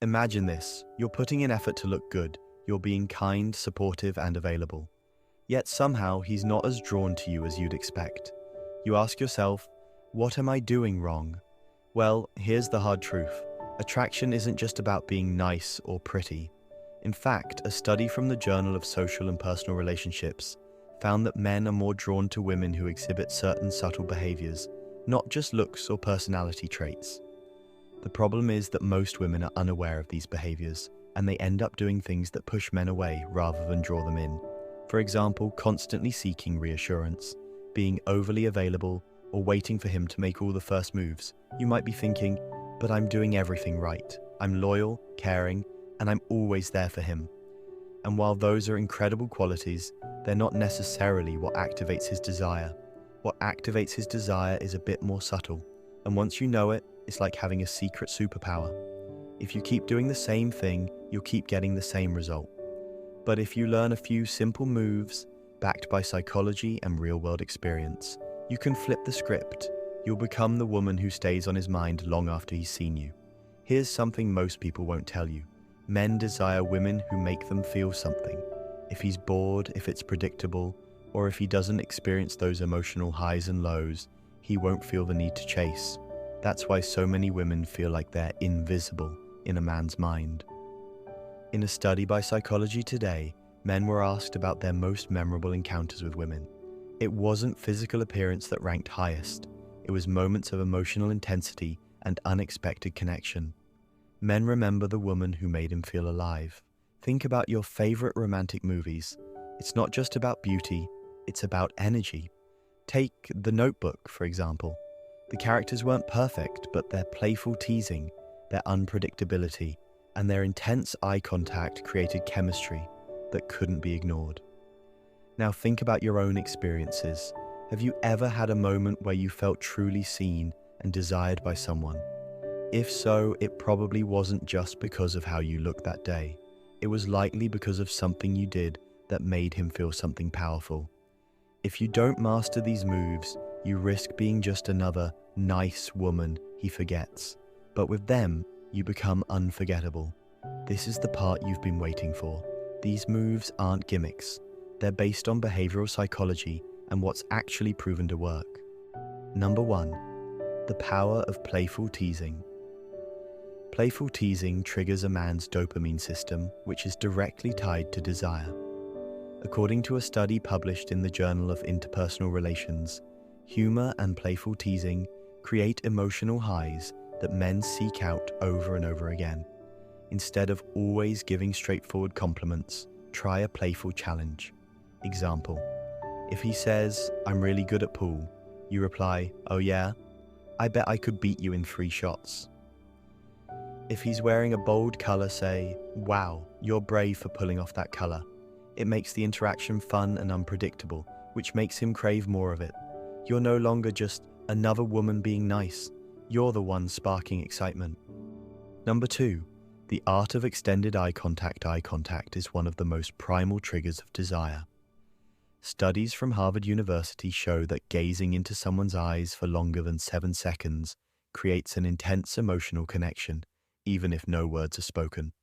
Imagine this, you're putting in effort to look good, you're being kind, supportive, and available. Yet somehow he's not as drawn to you as you'd expect. You ask yourself, what am I doing wrong? Well, here's the hard truth. Attraction isn't just about being nice or pretty. In fact, a study from the Journal of Social and Personal Relationships found that men are more drawn to women who exhibit certain subtle behaviors, not just looks or personality traits. The problem is that most women are unaware of these behaviors, and they end up doing things that push men away rather than draw them in. For example, constantly seeking reassurance, being overly available, or waiting for him to make all the first moves. You might be thinking, but I'm doing everything right. I'm loyal, caring, and I'm always there for him. And while those are incredible qualities, they're not necessarily what activates his desire. What activates his desire is a bit more subtle, and once you know it, it's like having a secret superpower. If you keep doing the same thing, you'll keep getting the same result. But if you learn a few simple moves, backed by psychology and real-world experience, you can flip the script. You'll become the woman who stays on his mind long after he's seen you. Here's something most people won't tell you. Men desire women who make them feel something. If he's bored, if it's predictable, or if he doesn't experience those emotional highs and lows, he won't feel the need to chase. That's why so many women feel like they're invisible in a man's mind. In a study by Psychology Today, men were asked about their most memorable encounters with women. It wasn't physical appearance that ranked highest. It was moments of emotional intensity and unexpected connection. Men remember the woman who made him feel alive. Think about your favorite romantic movies. It's not just about beauty, it's about energy. Take The Notebook, for example. The characters weren't perfect, but their playful teasing, their unpredictability, and their intense eye contact created chemistry that couldn't be ignored. Now think about your own experiences. Have you ever had a moment where you felt truly seen and desired by someone? If so, it probably wasn't just because of how you looked that day. It was likely because of something you did that made him feel something powerful. If you don't master these moves, you risk being just another nice woman he forgets. But with them, you become unforgettable. This is the part you've been waiting for. These moves aren't gimmicks. They're based on behavioral psychology and what's actually proven to work. Number 1. The power of playful teasing. Playful teasing triggers a man's dopamine system, which is directly tied to desire. According to a study published in the Journal of Interpersonal Relations, humor and playful teasing create emotional highs that men seek out over and over again. Instead of always giving straightforward compliments, try a playful challenge. Example: if he says, "I'm really good at pool," you reply, "Oh yeah? I bet I could beat you in 3 shots." If he's wearing a bold color, say, "Wow, you're brave for pulling off that color." It makes the interaction fun and unpredictable, which makes him crave more of it. You're no longer just another woman being nice. You're the one sparking excitement. Number 2. The art of extended eye contact. Eye contact is one of the most primal triggers of desire. Studies from Harvard University show that gazing into someone's eyes for longer than 7 seconds creates an intense emotional connection, even if no words are spoken.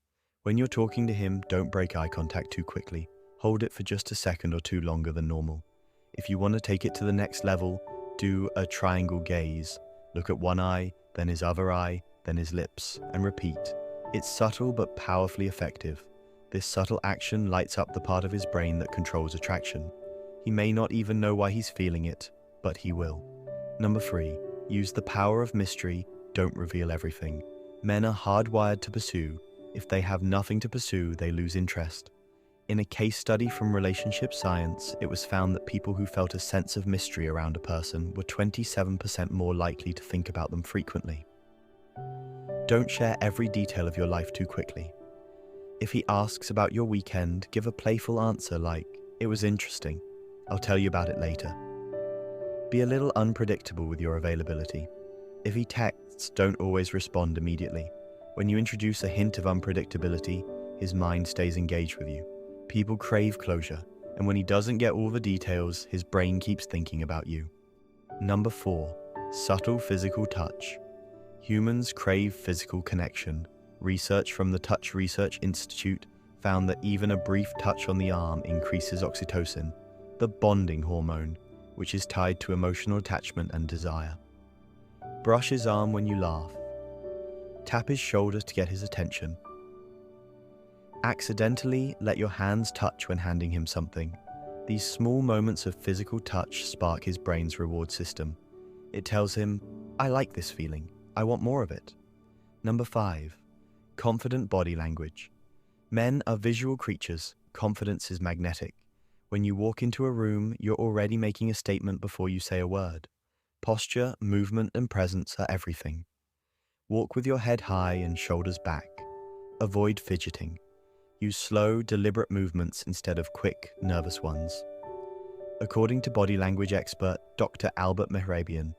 When you're talking to him, don't break eye contact too quickly. Hold it for just a second or two longer than normal. If you want to take it to the next level, do a triangle gaze. Look at one eye, then his other eye, then his lips, and repeat. It's subtle but powerfully effective. This subtle action lights up the part of his brain that controls attraction. He may not even know why he's feeling it, but he will. Number 3. Use the power of mystery. Don't reveal everything. Men are hardwired to pursue. If they have nothing to pursue, they lose interest. In a case study from relationship science, it was found that people who felt a sense of mystery around a person were 27% more likely to think about them frequently. Don't share every detail of your life too quickly. If he asks about your weekend, give a playful answer like, "It was interesting. I'll tell you about it later." Be a little unpredictable with your availability. If he texts, don't always respond immediately. When you introduce a hint of unpredictability, his mind stays engaged with you. People crave closure, and when he doesn't get all the details, his brain keeps thinking about you. Number 4. Subtle physical touch. Humans crave physical connection, Research from the Touch Research Institute found that even a brief touch on the arm increases oxytocin, the bonding hormone, which is tied to emotional attachment and desire. Brush his arm when you laugh. Tap his shoulder to get his attention. Accidentally let your hands touch when handing him something. These small moments of physical touch spark his brain's reward system. It tells him, I like this feeling. I want more of it. Number 5. Confident body language. Men are visual creatures. Confidence is magnetic. When you walk into a room, you're already making a statement before you say a word. Posture, movement, and presence are everything. Walk with your head high and shoulders back. Avoid fidgeting. Use slow, deliberate movements instead of quick, nervous ones. According to body language expert Dr. Albert Mehrabian,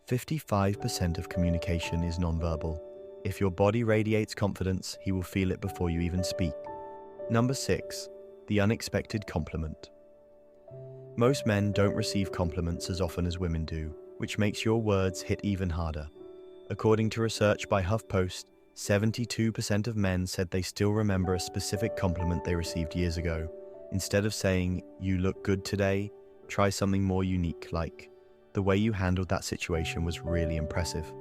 55% of communication is nonverbal. If your body radiates confidence, he will feel it before you even speak. Number 6. The unexpected compliment. Most men don't receive compliments as often as women do, which makes your words hit even harder. According to research by HuffPost, 72% of men said they still remember a specific compliment they received years ago. Instead of saying, "You look good today," try something more unique like, "The way you handled that situation was really impressive.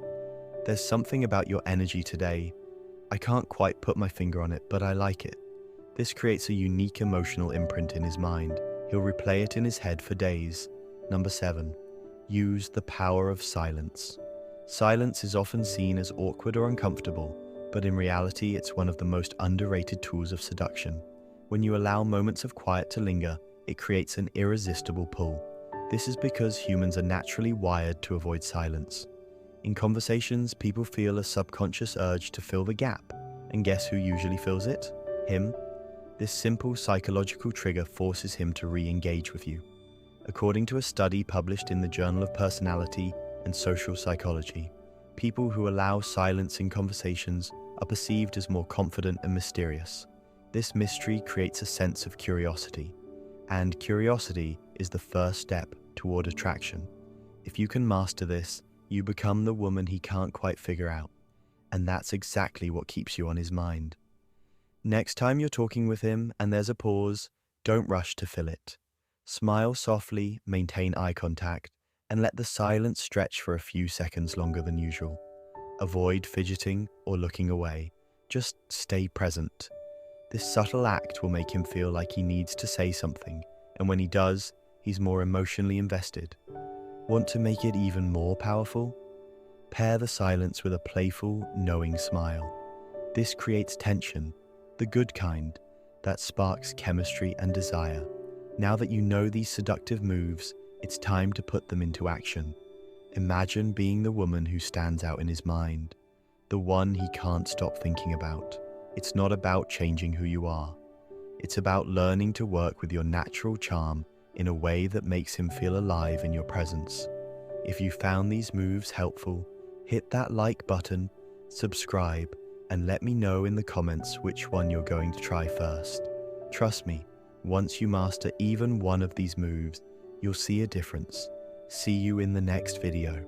There's something about your energy today. I can't quite put my finger on it, but I like it." This creates a unique emotional imprint in his mind. He'll replay it in his head for days. Number 7. Use the power of silence. Silence is often seen as awkward or uncomfortable, but in reality it's one of the most underrated tools of seduction. When you allow moments of quiet to linger, it creates an irresistible pull. This is because humans are naturally wired to avoid silence. In conversations, people feel a subconscious urge to fill the gap, and guess who usually fills it? Him. This simple psychological trigger forces him to re-engage with you. According to a study published in the Journal of Personality and Social Psychology, people who allow silence in conversations are perceived as more confident and mysterious. This mystery creates a sense of curiosity, and curiosity is the first step toward attraction. If you can master this, you become the woman he can't quite figure out, and that's exactly what keeps you on his mind. Next time you're talking with him and there's a pause, don't rush to fill it. Smile softly, maintain eye contact, and let the silence stretch for a few seconds longer than usual. Avoid fidgeting or looking away. Just stay present. This subtle act will make him feel like he needs to say something, and when he does, he's more emotionally invested. Want to make it even more powerful? Pair the silence with a playful, knowing smile. This creates tension, the good kind, that sparks chemistry and desire. Now that you know these seductive moves, it's time to put them into action. Imagine being the woman who stands out in his mind, the one he can't stop thinking about. It's not about changing who you are. It's about learning to work with your natural charm in a way that makes him feel alive in your presence. If you found these moves helpful, hit that like button, subscribe, and let me know in the comments which one you're going to try first. Trust me, once you master even one of these moves, you'll see a difference. See you in the next video.